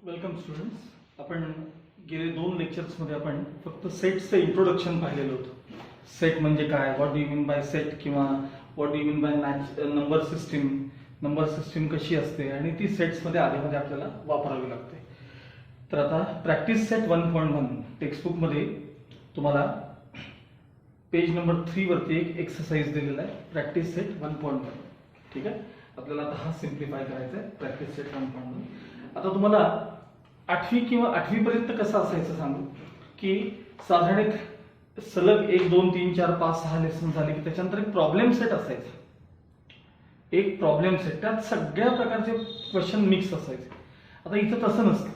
Welcome students. आपण गेले 2 लेक्चर्समध्ये आपण फक्त सेटचं इंट्रोडक्शन पाहिलेलं होतं. सेट म्हणजे काय, what do you mean by set, किंवा what do you mean by number system, number system कशी असते आणि ती सेट्समध्ये आधीमध्ये आपल्याला वापरावी लागते. तर आता प्रॅक्टिस सेट 1.1 टेक्स्टबुकमध्ये तुम्हाला पेज नंबर 3 वरती एक एक्सरसाइज दिलेला आहे, प्रॅक्टिस सेट 1.1. ठीक आहे, आपल्याला आता हा सिम्प्लिफाय करायचा आहे, प्रॅक्टिस सेट 1.1. आता तुम्हाला 8वी किंवा 8वी पर्यंत कसं असायचं सांगू की साधारण एक सलग 1 2 3 4 5 6 लेसन झाले की त्याच्यानंतर एक प्रॉब्लेम सेट असायचा. एक प्रॉब्लेम सेट, त्यात सगळ्या प्रकारचे क्वेश्चन मिक्स असायचे. आता इथं तसं नसतं.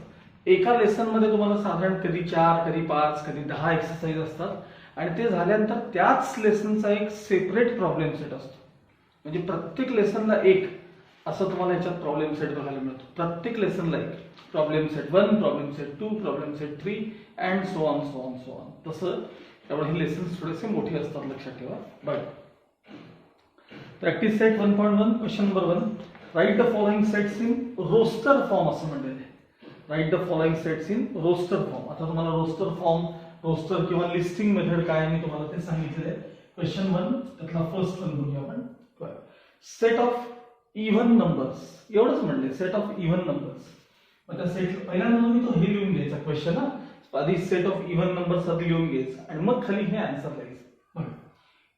एका लेसन मध्ये तुम्हाला साधारण कधी 4 कधी 5 कधी 10 एक्सरसाइज असतात आणि ते झाल्यानंतर त्याच लेसनचा एक सेपरेट प्रॉब्लेम सेट असतो. म्हणजे प्रत्येक लेसनला एक असं तुम्हाला याच्यात प्रॉब्लेम सेट बघायला मिळतो. प्रत्येक लेसनला एक problem set 1, problem set 2, problem set 3 and so on so on so on. तसं त्यामुळे हे लेसन्स थोडेसे मोठे असतात, लक्षात ठेवा. बघा, practice set 1.1 question number 1. Write the following sets in roster form असं म्हणलेलं आहे. Write the following sets in roster form. आता तुम्हाला रोस्टर फॉर्म, रोस्टर किंवा लिस्टिंग मेथड काय मी तुम्हाला ते सांगितलेलं आहे. क्वेश्चन 1 त्यातला फर्स्ट वन बघूया आपण. सेट ऑफ इव्हन नंबर्स, एवढंच म्हणले, सेट ऑफ इव्हन नंबर्स. मग त्या सेट पहिल्यांदा तुम्ही तो हे लिहून घ्यायचा क्वेश्चन. आधी सेट ऑफ इव्हन नंबर्स आधी लिहून घ्यायचं आणि मग खाली हे आन्सर लिहायचं.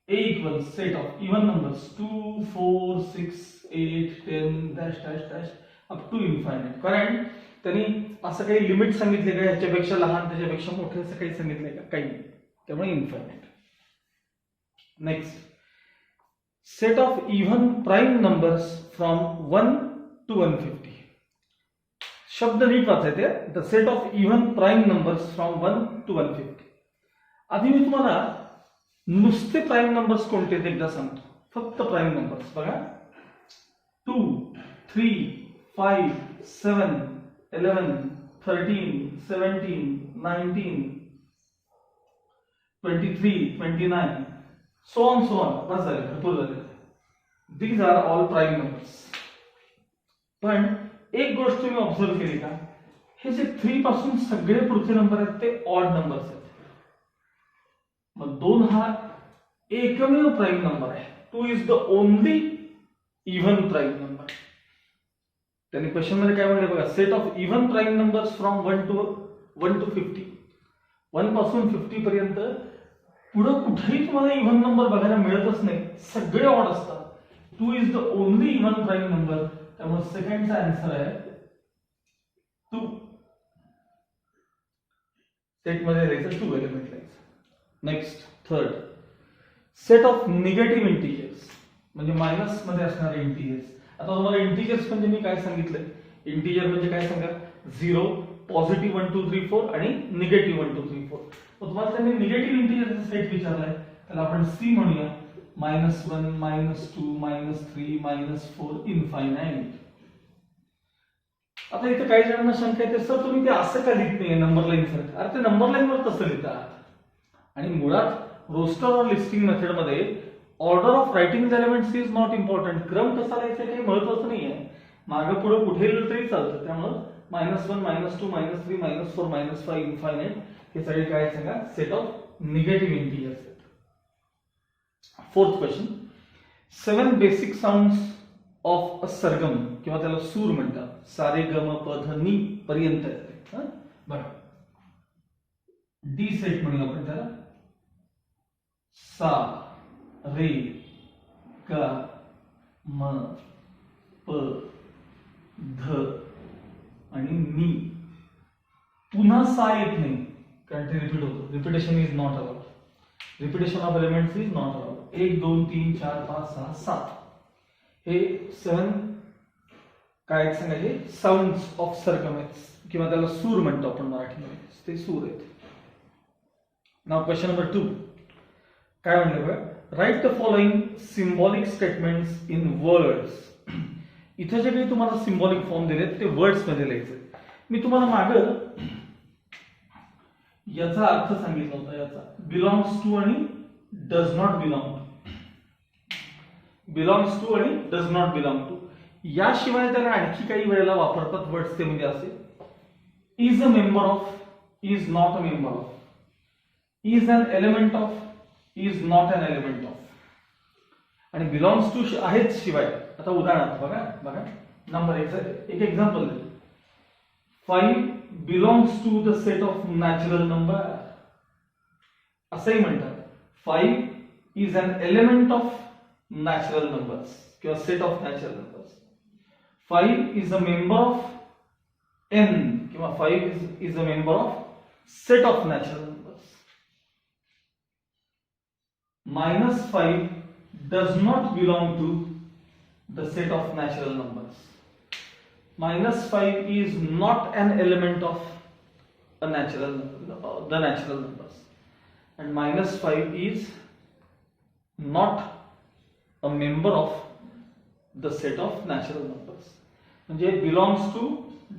A equals set of even numbers 2 4 6 8 10 dash dash dash up to infinite. कारण त्यांनी असं काही लिमिट सांगितले का, ह्याच्यापेक्षा लहान त्याच्यापेक्षा मोठे असं काही सांगितलंय का? काही नाही, त्यामुळे infinite. Next, set of even prime numbers from 1 to 150. शब्द नीट वाचायचे. The set of even prime numbers from 1 to 150. आधी मी तुम्हाला नुसते प्राईम नंबर्स कोणते ते एकदा सांगतो. फक्त प्राईम नंबर्स बघा. 2 3 5 7 11 13 17 19 23 29 so on so on. बस झाले, भरपूर झाले. These are all prime numbers. पण एक गोष्ट तुम्ही ऑब्झर्व केली का, हे जे 3 पासून सगळे पुढचे नंबर आहेत ते ऑड नंबर्स आहेत. मग 2 हा एकमेव प्राईम नंबर आहे. 2 is the only even prime number. त्यांनी क्वेश्चन मध्ये काय म्हणले बघा, set of even prime numbers from 1 to 50. 1 पासून 50 पर्यंत पुढे कुठेही तुम्हाला इव्हन नंबर बघायला मिळतच नाही, सगळे ऑड असतात. 2 is the only even prime number. त्यामुळे सेकंडचा आन्सर आहे 2. सेट मध्ये लिहायचं 2 एलिमेंट लिहायचं. Next, third, set of negative integers म्हणजे मायनस मध्ये असणारे इंटिजर्स. आता तुम्हाला इंटिजर्स म्हणजे मी काय सांगितलंय, इंटिजर म्हणजे काय सांगा, 0, पॉझिटिव्ह 1 2 3 4 आणि निगेटिव्ह 1 2 3 4. तुम्हाला त्यांनी निगेटिव्ह इंटिजरचा सेट विचारलाय, त्याला आपण सी म्हणूया. -1 -2 -3 -4 इन्फायनाइट. आता इथे काही जणांना शंका येते, सर तुम्ही ते असं का लिहित नाही नंबर लाईन सारखं. अरे ते नंबर लाईन वर तसं लिहितात. आणि मुळात रोस्टर और लिस्टिंग मेथड मध्ये order of writing the elements is not important. क्रम कसा लिहायचा काही महत्वाचं नाहीये, मागे पुढे कुठे लिहिलं तरी चालतं. त्यामुळे -1 -2 -3 -4 -5 इन्फायनाइट हे सगळे काय सांगा, सेट ऑफ निगेटिव्ह इंटिजर्स आहेत. Fourth question, 7 basic sounds of a सरगम किंवा त्याला सूर म्हणतात. सारे गम प ध नी पर्यंत येते. बघा, डी सेट म्हणूया आपण त्याला. सा रे ग म प ध आणि नी. पुन्हा सा येत नाही कारण ते रिपीट होतं. Repetition is not allowed. Repetition of elements is not allowed. 1 2 3 4 5 6 7 हे 7 काय सांगा, हे साऊंड्स ऑफ सरगमेट्स किंवा त्याला सूर म्हणतो आपण मराठीमध्ये, ते सूर आहेत. नाव क्वेश्चन नंबर 2 काय म्हणले बघा, right the following symbolic statements in words. इथे जे काही तुम्हाला सिम्बॉलिक फॉर्म दिलेत ते वर्ड्स मध्ये लिहायचे. मी तुम्हाला मागं याचा अर्थ सांगितला होता, याचा बिलॉंग्स टू आणि does not belong to. Belongs to आणि डज नॉट बिलॉंग टू याशिवाय त्याला आणखी काही वेळेला वापरतात वर्ड्स ते म्हणजे असे is a member of, is not a member of, is an element of, is not an element of, आणि बिलॉंग्स टू आहेच शिवाय. आता उदाहरणार्थ बघा बघा नंबर एक एक्झाम्पल दे. 5 belongs to the set of natural number, असंही म्हणतात. 5 is an element of natural numbers किंवा set of natural numbers. 5 is a member of n किंवा 5 is a member of set of natural numbers. -5 does not belong to the set of natural numbers. -5 is not an element of a natural the natural numbers, and -5 is not a member of the set of natural numbers. म्हणजे belongs to,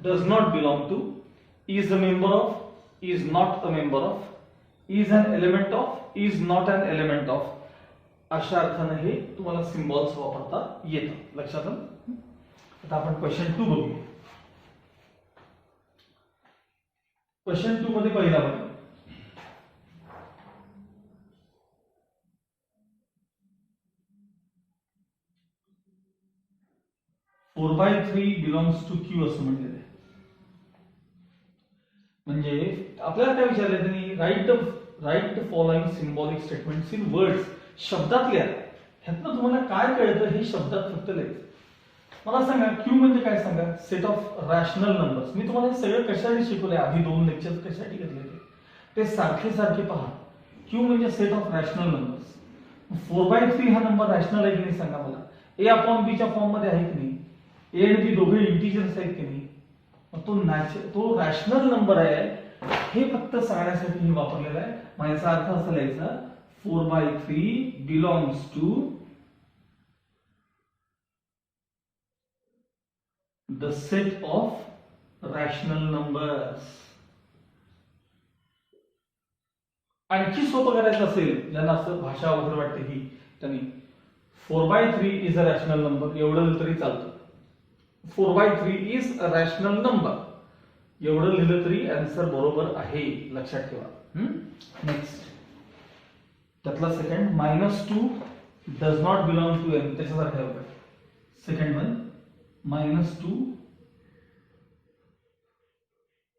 does not belong to, is a member of, is not a member of, is an element of, is not an element of, अशा अर्थाने हे तुम्हाला symbols वापरता येतात. लक्षात आलं. आता आपण क्वेश्चन 2 बघूया. क्वेश्चन 2 मध्ये पहिला बघा. Four by 3 belongs to Q असं म्हटलेलं आहे. म्हणजे आपल्याला काय विचारलं त्यांनी, write the following symbolic statements in words. शब्दात लिहा. ह्यातनं तुम्हाला काय कळतं हे शब्दात फक्त लिहायचं. मला सांगा क्यू म्हणजे काय सांगा. Set of rational numbers. मी तुम्हाला हे सगळं कशासाठी शिकवलंय, आधी 2 लेक्चर कशासाठी घेतले ते सारखे सारखे पहा. क्यू म्हणजे सेट ऑफ रॅशनल नंबर्स. 4/3 हा नंबर रॅशनल आहे की नाही सांगा मला. a/b च्या फॉर्म मध्ये आहे की नाही. ए आणि बी दोघे इंटिजर्स आहेत की नाही. तो रॅशनल नंबर आहे हे फक्त सांगण्यासाठी हे वापरलेलं आहे. मग याचा अर्थ असा लिहायचा 4/3 belongs to the set of rational numbers. आणखी सोपं करायचं असेल ज्यांना असं भाषा वगैरे वाटते की त्यांनी 4/3 इज अ रॅशनल नंबर एवढं तरी चालतं. 4/3 इज अ रॅशनल नंबर एवढं लिहिलं तरी आन्सर बरोबर आहे. लक्षात ठेवा. नेक्स्ट त्यातला second -2 does not belong to n. त्याच्यासारखं आहे बघा. Second one -2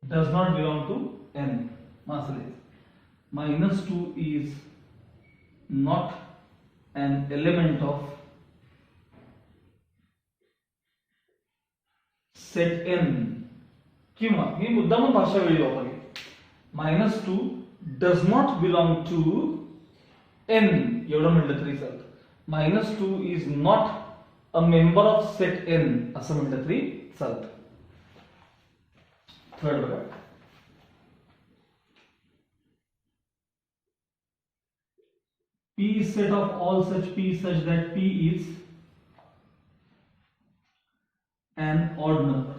does not belong to n. मग असं लिहायचं -2 is not an element of set n. किंवा मी मुद्दाम भाषा वेळी वापरली. -2 does not belong to n एवढं म्हटलं तरी चालतं. -2 is not a member of set n असं म्हटलं तरी चालतं. थर्ड बघा. P is set of all such P such that P is an odd number.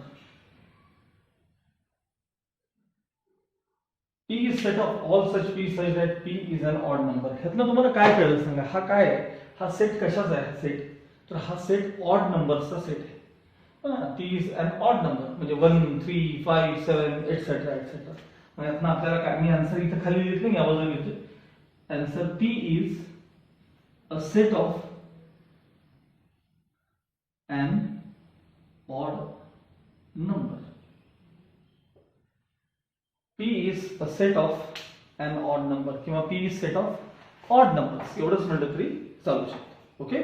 P is set of all such P such that P is an odd number. ह्यातनं तुम्हाला काय कळलं सांगा. हा काय आहे, हा सेट कशाचा आहे सेट, तर हा सेट ऑड नंबर्सचा सेट आहे. P is an odd number म्हणजे 1 3 5 7 एटसेट्रा एटसेट्रा. मग यातनं आपल्याला काय, मी आन्सर इथं खाली लिहित नाही, या बाजूला लिहितोय. Answer P is a set of an odd number. P is a set of an odd number किंवा P is set of odd numbers एवढंच म्हटलं तरी चालू शकतं. ओके.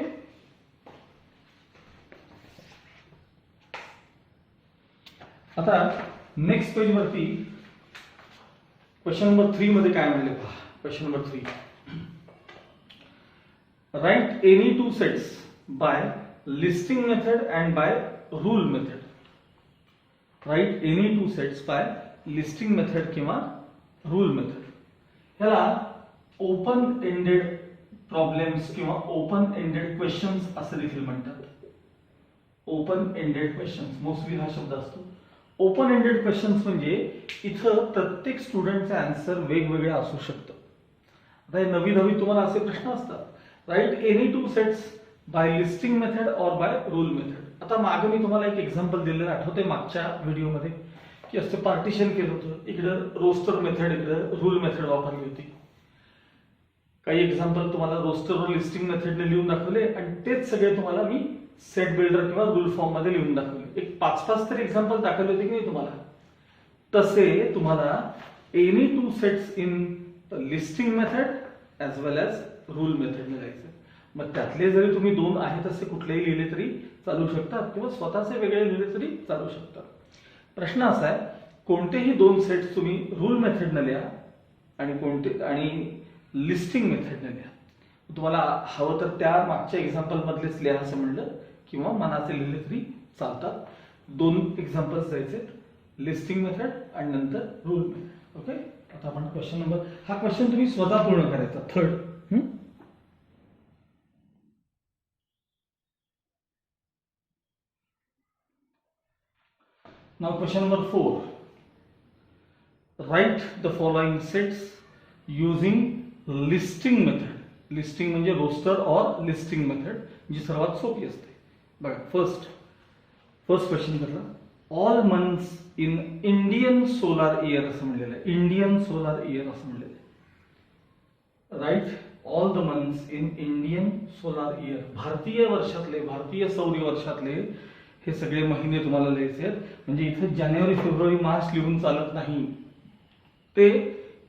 आता नेक्स्ट पेज वरती क्वेश्चन नंबर 3 मध्ये काय म्हणले पहा. Question number 3. Write any two sets by listing method and by rule method. Write any two sets by listing method किंवा rule method. ह्याला ओपन एंडेड प्रॉब्लेम्स किंवा ओपन एंडेड क्वेश्चन्स असं देखील म्हणतात. ओपन एंडेड क्वेश्चन्स मोस्टली हा शब्द असतो. Open ended questions म्हणजे इथं प्रत्येक स्टुडंटचे आन्सर वेगवेगळे असू शकतं. आता हे नवी नवी तुम्हाला असे प्रश्न असतात. Write any two sets by listing method or by rule method. आता मागे मी तुम्हाला एक एक्झाम्पल दिलेलं आठवते मागच्या व्हिडिओमध्ये की असं पार्टिशन केलं होतं, इकडं रोस्टर मेथड, इकडं रूल मेथड वापरली होती. काही एक्झाम्पल तुम्हाला रोस्टर व लिस्टिंग मेथडने लिहून दाखवले आणि तेच सगळे तुम्हाला मी सेट बिल्डर किंवा रूल फॉर्म मध्ये लिहून दाखवले. एक 5-5 तरी एक्झाम्पल दाखवले होते की नाही तुम्हाला. तसे तुम्हाला any 2 sets in listing method as well as rule मेथडने लिहायचं. मग त्यातले जरी तुम्ही 2 आहेत असे कुठलेही लिहिले तरी चालू शकतात किंवा स्वतःचे वेगळे लिहिले तरी चालू शकतात. प्रश्न असा आहे, कोणतेही 2 सेट्स तुम्ही रूल मेथडने लिहा आणि लिस्टिंग मेथडने लिहा. तुम्हाला हवं तर त्या मागच्या एक्झाम्पल मधलेच लिहा असं म्हणलं किंवा मनाचे लिहिले तरी चालतात. 2 एक्झाम्पल्स द्यायचे, लिस्टिंग मेथड आणि नंतर रूल मेथड. ओके, आता आपण क्वेश्चन नंबर, हा क्वेश्चन तुम्ही स्वतः पूर्ण करायचा, 3rd. Now question number 4. Write the following sets using listing method. Listing म्हणजे रोस्टर और लिस्टिंग मेथड, जी सर्वात सोपी असते. बघा, फर्स्ट क्वेश्चन करा. All months in Indian solar year असं म्हणलेलं आहे. इंडियन सोलार इयर असं म्हणलेलं आहे. Write all the months in Indian solar year. भारतीय वर्षातले, भारतीय सौर वर्षातले हे सगळे महिने तुम्हाला लिहायचे आहेत. म्हणजे इथे जानेवारी फेब्रुवारी मार्च लिहून चालत नाही. ते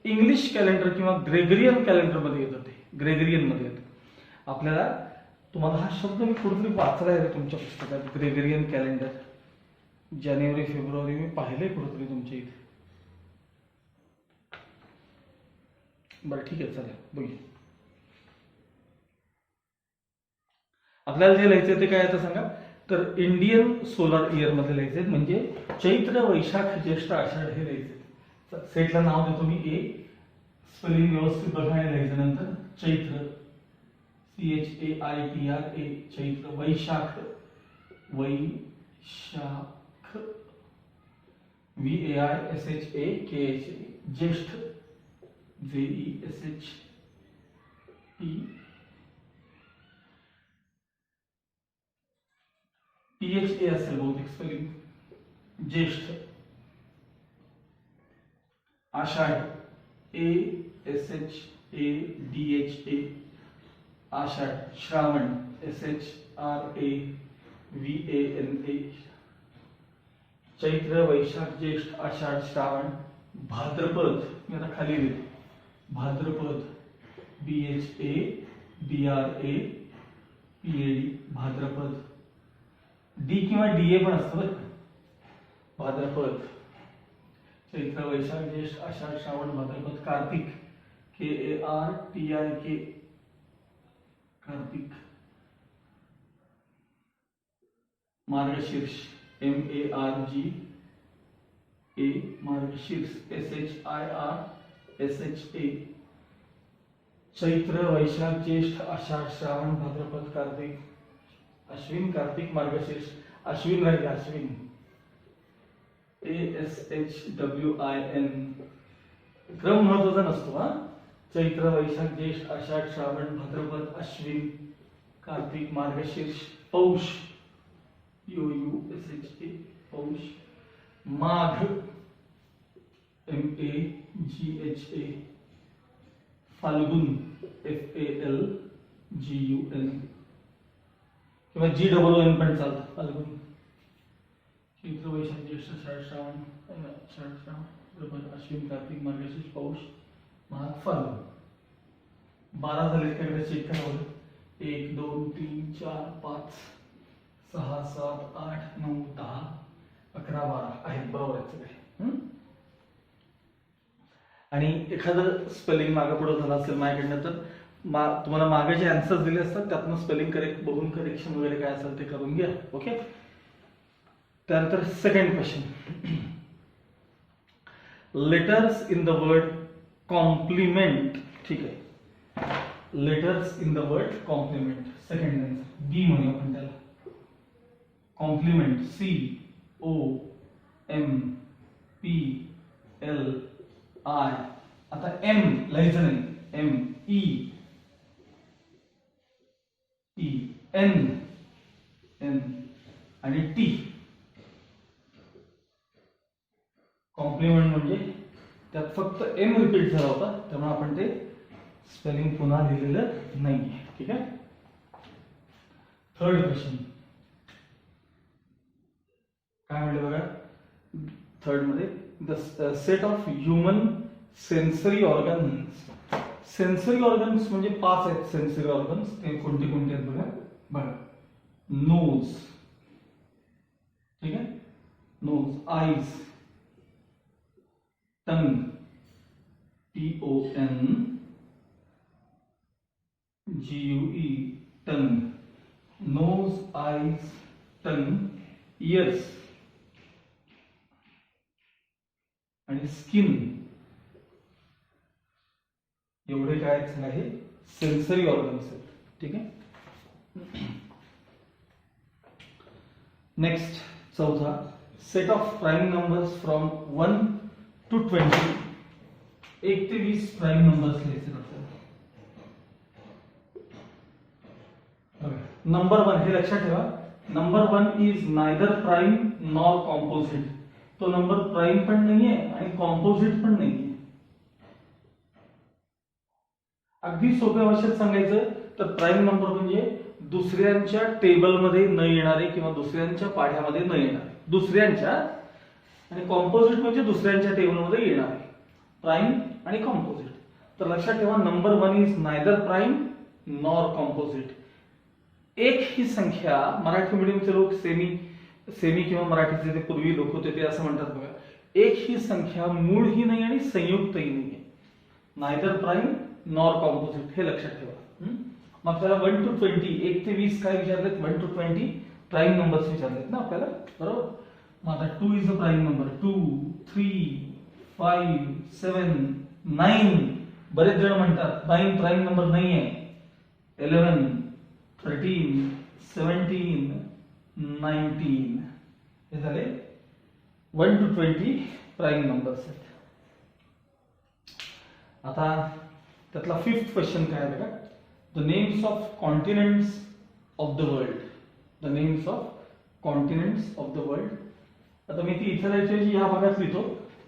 इंग्लिश कॅलेंडर किंवा ग्रेगरियन कॅलेंडर मध्ये येतं. ते ग्रेगरियन मध्ये येतं. आपल्याला तुम्हाला हा शब्द मी कुठेतरी वाचला आहे तुमच्या पुस्तकात, ग्रेगरियन कॅलेंडर. जानेवारी फेब्रुवारी मी पाहिले कुठेतरी तुमच्या इथे. बरं ठीक आहे, चला बघूया. आपल्याला जे लिहायचं ते काय आहे सांगा. तर इंडियन सोलार इयर मध्ये लिहायचे, म्हणजे चैत्र वैशाख ज्येष्ठ आषाढ हे लिहायचे. सेटला नाव देतो मी ए, स्पेलिंग व्यवस्थित बघा आणि लिहायचं. नंतर चैत्र, CHAITRA, चैत्र. वैशाख, वैशाख, VAISHAKHA, ज्येष्ठ, JESHT, PHA असेल बहुतेक स्पेलिंग, ज्येष्ठ. आषाढ, ASHADHA, आषाढ. श्रावण, SHRAVANA. चैत्र वैशाख ज्येष्ठ आषाढ श्रावण. भाद्रपद, मी आता खाली लिहितो, भाद्रपद, BHADRAPAD, भाद्रपद. डी किंवा DA पण असतं बरं. भाद्रपद, चैत्र वैशाख ज्येष्ठ आषाढ श्रावण भाद्रपद. कार्तिक, KARTIK, कार्तिक. मार्गशीर्ष, MARGA, मार्गशीर्ष, SHIRSHA. चैत्र वैशाख ज्येष्ठ आषाढ श्रावण भाद्रपद कार्तिक. अश्विन, कार्तिक, मार्गशीर्ष. अश्विन राहिले, अश्विन, ASHWIN. क्रम महत्वाचा नसतो हा. चैत्र वैशाख ज्येष्ठ आषाढ श्रावण भाद्रपद अश्विन कार्तिक मार्गशीर्ष. पौष, POUSHA, पौष. माघ, MAGHA. फाल्गुन, FALGUN किंवा GOON पण चालतं. फाल्गुन. चैत्र वैशाख ज्येष्ठ आषाढ श्रावण अश्विन कार्तिक मार्गशीर्ष पौष माघ फाल्गुन. 12 झाले त्याकडे चेक करावं. 1 2 3 4 5 6 7 8 9 10 11 12 आहेत, बरोबर आहे सगळे. आणि एखादं स्पेलिंग मागे पुढे झालं असेल माझ्याकडनं तर तुम्हाला मागे जे आन्सर्स दिले असतात त्यातनं स्पेलिंग करेक्ट बघून करेक्शन वगैरे काय असेल ते करून घ्या. ओके. त्यानंतर second question. Letters in the word complement. ठीक आहे, letters in the word complement. Second answer B म्हणूया आपण त्याला. Complement, COMPLI. आता M लिहायचं नाही, MEN आणि T. कॉम्प्लिमेंट म्हणजे त्यात फक्त एम रिपीट झाला होता, त्यामुळे आपण ते स्पेलिंग पुन्हा लिहिलेलं नाहीये. ठीक आहे. थर्ड क्वेश्चन काय म्हणले बघा. थर्ड मध्ये the set of human sensory organs. Sensory organs म्हणजे 5 आहेत सेन्सरी ऑर्गन्स. ते कोणते कोणते आहेत बघा. बघा, नोज, ठीक आहे, नोज, आईज, टंग, TON, GUE, टंग, नोज, आईज, टंग, इयर्स आणि स्किन. एवढे काय आहे सेन्सरी ऑर्गन्स आहेत. ठीक आहे. नेक्स्ट चौथा, set of prime numbers from 1 to 20. 1 ते 20 प्राइम नंबर्स लिहायचे आपल्याला. नंबर 1 हे लक्षात ठेवा. Number 1 is neither prime nor composite. तो नंबर प्राइम पण नाहीये आणि कॉम्पोजिट पण नाहीये. अगदी सोप्या भाषेत सांगायचं तर प्राइम नंबर म्हणजे दुसऱ्यांच्या टेबलमध्ये न येणारे किंवा दुसऱ्यांच्या पाढ्यामध्ये न येणारे, दुसऱ्यांच्या. आणि कॉम्पोजिट म्हणजे दुसऱ्यांच्या टेबलमध्ये येणारे. प्राइम आणि कॉम्पोजिट. तर लक्षात ठेवा, number 1 is neither prime nor composite. एक ही संख्या, मराठी मीडियमचे लोक सेमी किंवा मराठीचे जे पूर्वी लोक होते ते असं म्हणतात बघा, एक ही संख्या मूळ ही नाही आणि संयुक्तही नाहीये. नायदर प्राइम नॉर कॉम्पोजिट हे लक्षात ठेवा. मग आपल्याला 1 to 20, 1 ते 20 काय विचारलेत? 1 to 20 प्राइम नंबर्स विचारलेत ना आपल्याला, बरोबर. मग आता 2 इज अ प्राइम नंबर. 2, 3, 5, 7, 9. बरेच जण म्हणतात 9 प्राइम नंबर नाहीये. 11, 13, 17, 19 हे झाले 1 to 20 प्राइम नंबर्स आहेत. आता त्यातला 5th क्वेश्चन काय आहे बघा. The names of continents of the world. The names of continents of the world. आता मी ती इथे लिहायची ह्या भागात लिहितो,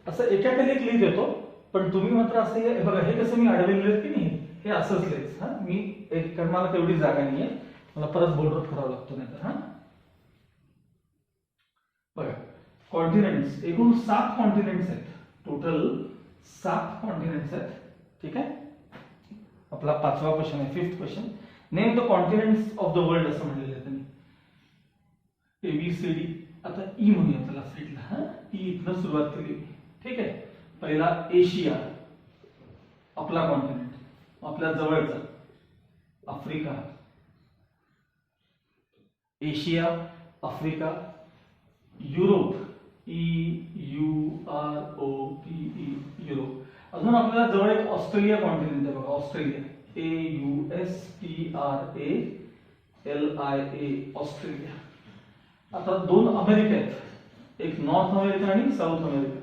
असं एकाकडे एक लिहित येतो, पण तुम्ही मात्र असं हे बघा, हे कसं मी अडवून लिहित की नाही, हे असंच लिहायचं. हा, मी एक, कारण मला तेवढी जागा नाहीये, मला परत बोर्डवर करावं लागतो नाही तर. हा बघा, कॉन्टिनेंट्स एकूण 7 कॉन्टिनेंट्स आहेत. टोटल 7 कॉन्टिनेंट्स आहेत. ठीक आहे. आपला 5वा क्वेश्चन आहे, 5th question. Name the continents of the world असं म्हणलेलं आहे त्यांनी. ABCD. आता ई म्हणूया त्याला साईडला. हा, ई इथनं सुरुवात केली. ठीक आहे. पहिला एशिया, आपला कॉन्टिनेंट. आपल्या जवळचा Africa. Asia, Africa, Europe, EUROPE, Europe. अजून आपल्याला जवळ एक ऑस्ट्रेलिया कॉन्टिनेंट आहे बघा, ऑस्ट्रेलिया. AUSTRALIA, Australia. आता 2 अमेरिका आहेत, एक नॉर्थ अमेरिका आणि साऊथ अमेरिका.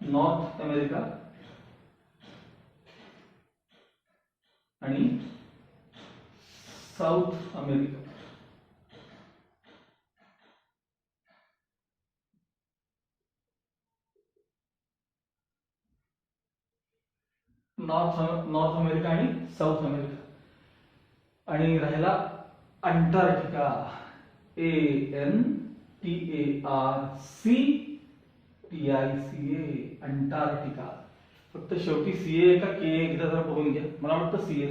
नॉर्थ अमेरिका आणि साऊथ अमेरिका. नॉर्थ अमेरिका आणि साऊथ अमेरिका. आणि राहिला अंटार्क्टिका. ANTARCTICA, Antarctica. फक्त शेवटी CA का के एकदा जरा बघून घ्या, मला वाटतं CA.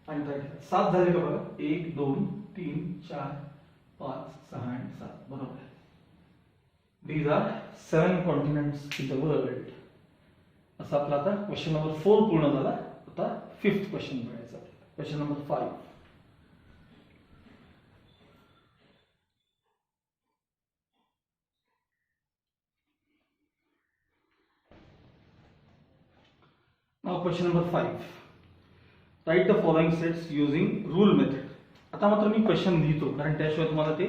अंटार्क्टिका. 7 झाले का बघा. 1, 2, 3, 4, 5, 6 आणि 7. बरोबर आहे. These are 7 continents in the world. असा आपला आता क्वेश्चन नंबर 4 पूर्ण झाला. आता 5th क्वेश्चन बघायचा. Question number 5. Now question number 5. Write the following sets using rule method. आता मात्र मी क्वेश्चन लिहितो, कारण त्याशिवाय तुम्हाला ते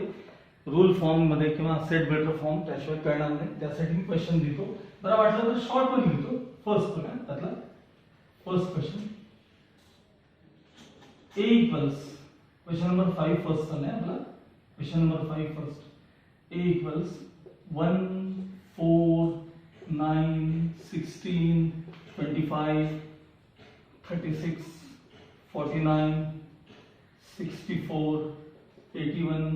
रूल फॉर्म मध्ये किंवा सेट बेटर फॉर्म त्याशिवाय कळणार नाही. त्यासाठी मी क्वेश्चन लिहितो. जरा वाटलं तर शॉर्ट पण लिहितो. फर्स्ट बघा त्यातला first question. A equals, question number 5 first चाललाय आपला. Question number 5 first. A equals 1, 4, 9, 16, 25, 36, 49, 64, 81,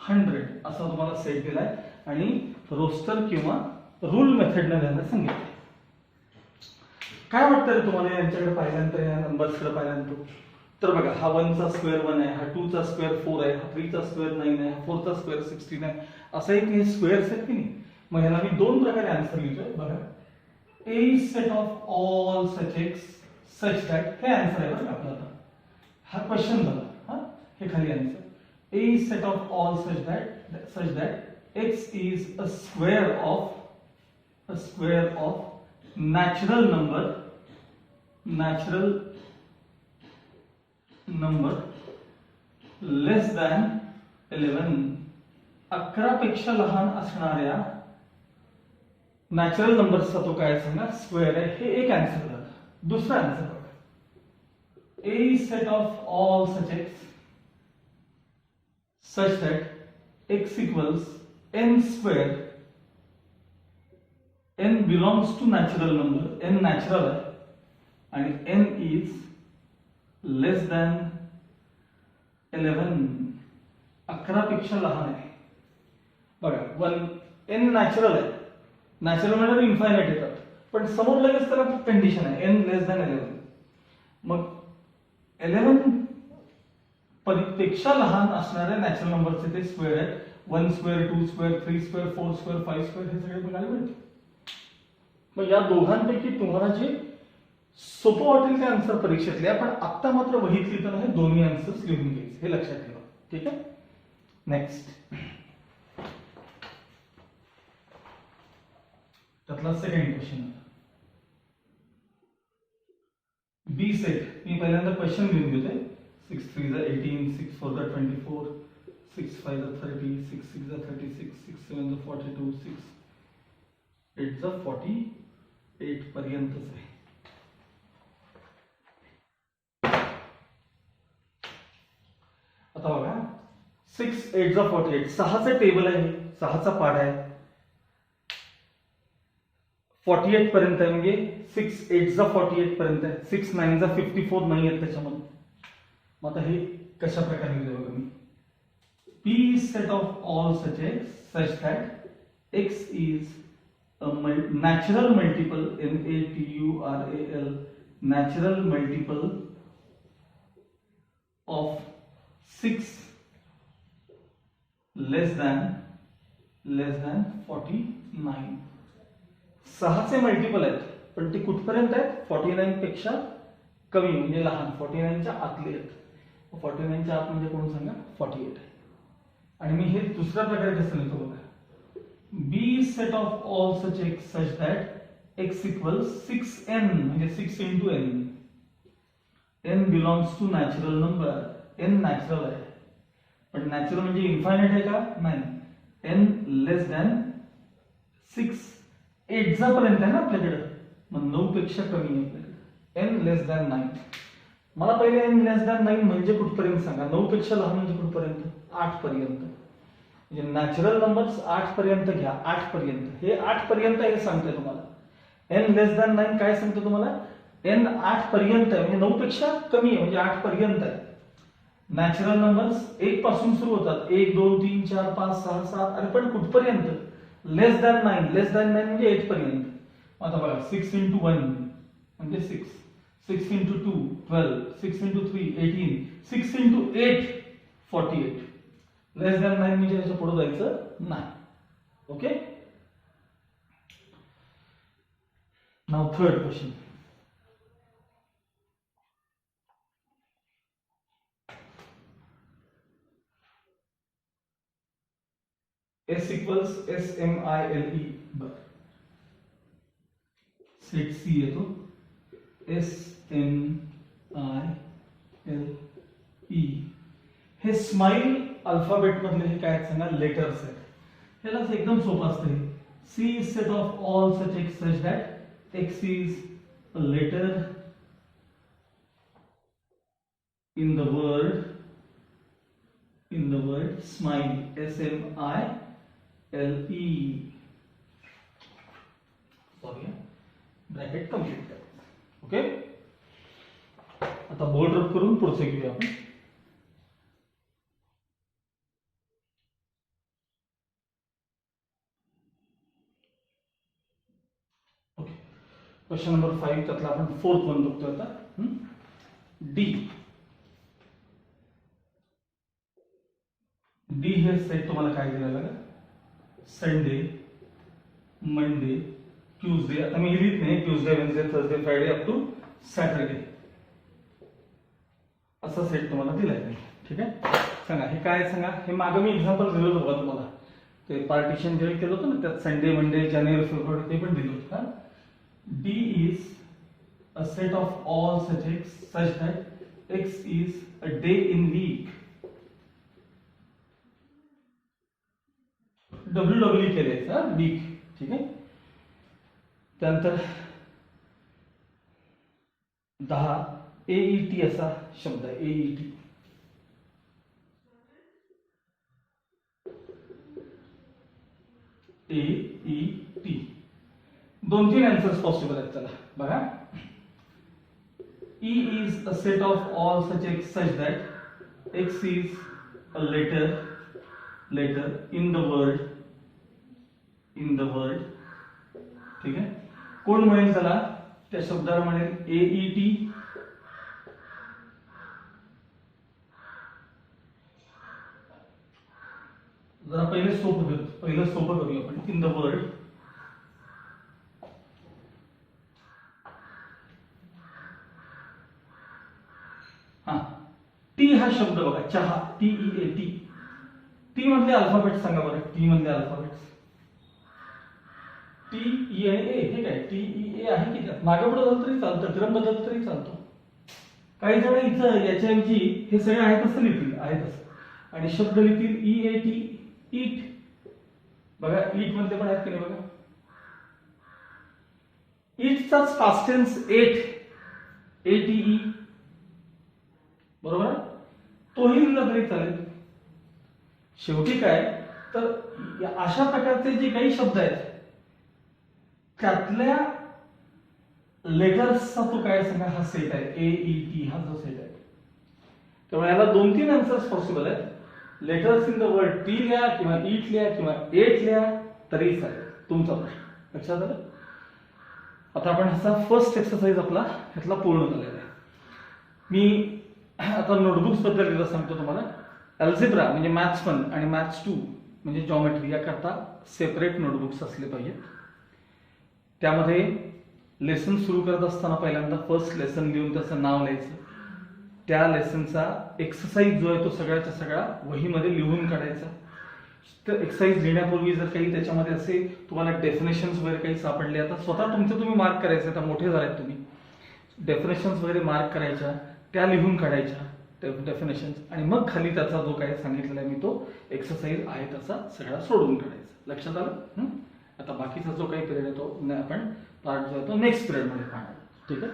100 असा तुम्हाला सेट दिलाय आणि रोस्टर किंवा रूल मेथडने द्यायला सांगितलं. काय वाटतं रे तुम्हाला यांच्याकडे पाहिल्यानंतर, या नंबर्सकडे पाहिल्यानंतर? तर बघा, हा 1 चा स्क्वेअर 1 आहे, हा 2 चा स्क्वेअर 4 आहे, हा 3 चा स्क्वेअर 9 आहे, हा 4 चा स्क्वेअर 16 आहे. असं एक हे स्क्वेअर्स आहेत की नाही. मग ह्याला मी दोन प्रकारे आन्सर लिहितोय. बघा, A set of all such X such that, हे आन्सर आहे बघा आपल्याला. हा क्वेश्चन झाला. हा हे खाली answer. A set of all such that X is a square of natural number less than 11. 11 पेक्षा लहान असणाऱ्या नॅचरल नंबर्सचा तो काय सांगा स्क्वेअर आहे. हे एक आन्सर झालं. दुसरा आन्सर बघा, A set of all such that x equals n square. n belongs to natural number, n natural आहे आणि n is less than 11. 11 पेक्षा लहान आहे. बघा, n नॅचरल आहे. नॅचरल म्हणजे इन्फायनाइट येतात, पण समोर लगेच त्याला कंडिशन आहे n लेस दॅन 11. मग 11 पेक्षा लहान असणाऱ्या नॅचरल नंबरचे ते स्क्वेअर आहेत. 1 square, 2 square, 3 square, 4 square, 5 square हे सगळे बघायला मिळते. मग या दोघांपैकी तुम्हाला जे सोपं वाटेल ते आन्सर परीक्षेतले, आपण आत्ता मात्र वहीत लिहिताना हे दोन्ही आन्सर्स लिहून घ्यायचे, हे लक्षात ठेवा. ठीक आहे. नेक्स्ट, त्यातला सेकंड क्वेश्चन. बी सेट. मी पहिल्यांदा क्वेश्चन लिहून घेतोय. 6 3 is 18, 6 4 is 24, 6 5 is 30, 6 6 is 36, 6 7 is 42, 6 8 is 48 पर्यंतच आहे. आता बघा, 6 8 is 48, 6चं टेबल आहे, 6चा पाढ आहे, 48 पर्यंत आहे, म्हणजे 6 8 is 48 पर्यंत आहे, 6 9 is 54 नाही आहेत त्याच्यामध्ये. मग आता हे कशा प्रकारे लिहिलं बघा मी. P set of all such that x is a natural multiple, natural natural multiple of 6 less than 49. 6चे multiple आहेत, पण ते कुठपर्यंत आहेत? 49 पेक्षा कमी म्हणजे लहान, 49च्या आतले आहेत. 49च्या आत म्हणजे कोण सांगा? 48 आहे. आणि मी हे दुसऱ्या प्रकारे कसं लिहितो बघा. B set of all such X such that X equals 6n म्हणजे 6 into n. n belongs to natural number. n natural आहे, पण नॅचरल म्हणजे इन्फायनाइट आहे का? नाही. n लेस दॅन 6 8 चा पर्यंत आहे ना आपल्याकडे, मग 9 पेक्षा कमी आहे आपल्याकडे. n लेस दॅन 9. मला पहिले n लेस दॅन 9 म्हणजे कुठपर्यंत सांगा? 9 पेक्षा लहान म्हणजे कुठपर्यंत? 8 पर्यंत. म्हणजे नॅचरल नंबर्स 8 पर्यंत घ्या. 8 पर्यंत, हे 8 पर्यंत हे सांगते तुम्हाला. n लेस दॅन 9 काय सांगतो तुम्हाला? n 8 पर्यंत आहे, म्हणजे 9 पेक्षा कमी आहे, म्हणजे 8 पर्यंत आहे. नॅचरल नंबर्स 1 पासून सुरू होतात, 1 2 3 4 5 6 7. अरे पण कुठपर्यंत? लेस दॅन 9. लेस दॅन 9 म्हणजे 8 पर्यंत. आता बघा, 6 into 1 म्हणजे 6, 6 into 2 12, 6 into 3 18, 6 into 8 48. लेस दॅन 9 म्हणजे त्याच्या पुढे जायचं नाही. Okay. Now third question. S equals SMILE. Set C येतो. SMILE. हे स्माइल अल्फाबेट मधले हे काय सांगा? लेटर्स आहेत. ह्याला एकदम सोपं असतं. C is set of all such x such that x is a letter in the word smile. SMILE. Sorry bracket complete करायचं. ओके, आता बोर्ड रब करून पुढचे घेऊया आपण. ओके, क्वेश्चन नंबर 5 त्यातला आपण फोर्थ वन बघतोय आता. डी डी हे सेट तुम्हाला काय दिलेलं आहे? Sunday, Monday, Tuesday. आता मी लिहित नाही Tuesday, Wednesday, Thursday, Friday up to Saturday असा सेट तुम्हाला दिलाय. ठीक आहे, सांगा हे काय सांगा. हे मागं मी एक्झाम्पल दिलं होतं बघा तुम्हाला, ते पार्टिशन जे केलं होतं ना त्यात संडे, मंडे, जानेवारी, फेब्रुवारी ते पण दिलं होतं. D is a set of all such that x is a day in week. WW केले वीक. ठीक आहे, त्यानंतर 10 AET असा शब्द आहे. AET AET 2-3 आन्सर्स पॉसिबल आहेत त्याला बघा. E is a set of all such that X is a letter in the world. ठीक आहे, कोण म्हणेल त्याला? त्या शब्दाला म्हणेल AET. जरा पहिलं सोपं करूया आपण. In the world. हा, टी हा शब्द बघा, चहा, TEAT. टी मधले अल्फाबेट सांगा बरं. टी मधले अल्फाबेट TE आणि A. हे काय TEA आहे की त्यात मागे पुढे झालं तरी चालतं, क्रम बदलला तरी चालतो. काही जण इथं याच्याऐवजी हे सगळे आहेत असं लिहितील, आहेत असं, आणि शब्द लिहितील EAT, ईट. बघा ईट मधले पण आहेत की नाही बघा. ईटचाच पास्ट टेन्स एट, ATE. बरोबर, तोही लिहिला तरी चालेल. शेवटी काय तर अशा प्रकारचे जे काही शब्द आहेत त्यातल्या लेटर्सचा तो काय सांगा हा सेट आहे. AET हा जो सेट आहे. त्यामुळे याला 2-3 आन्सर्स पॉसिबल आहेत. Letters in the word T लिहा किंवा ईट लिहा किंवा एट लिहा तरी चालेल, तुमचा प्रश्न. लक्षात आलं? आता आपण ह्याचा फर्स्ट एक्सरसाइज आपला ह्यातला पूर्ण झालेला आहे. मी आता नोटबुक्स बद्दल एकदा सांगतो तुम्हाला. अल्जेब्रा म्हणजे मॅथ्स 1 आणि मॅथ्स 2 म्हणजे जॉमेट्री याकरता सेपरेट नोटबुक्स असले पाहिजेत. त्यामध्ये लेसन सुरू करत असताना पहिल्यांदा फर्स्ट लेसन लिहून त्याचं नाव लिहायचं. त्या लेसनचा एक्सरसाइज जो आहे तो सगळ्याच्या सगळा वहीमध्ये लिहून काढायचा. तर एक्सरसाइज लिहिण्यापूर्वी जर काही त्याच्यामध्ये असे तुम्हाला डेफिनेशन्स वगैरे काही सापडले, आता स्वतः तुमचे तुम्ही मार्क करायचे. आता मोठे झालेत तुम्ही, डेफिनेशन्स वगैरे मार्क करायच्या, त्या लिहून काढायच्या डेफिनेशन्स, आणि मग खाली त्याचा जो काय सांगितलेला आहे मी तो एक्सरसाइज आहे तसा सगळा सोडून काढायचा. लक्षात आलं? आता बाकीचा जो काही पिरियड आहे तो आपण पार्ट जो आहे तो नेक्स्ट पिरियड मध्ये पाहणार. ठीक आहे.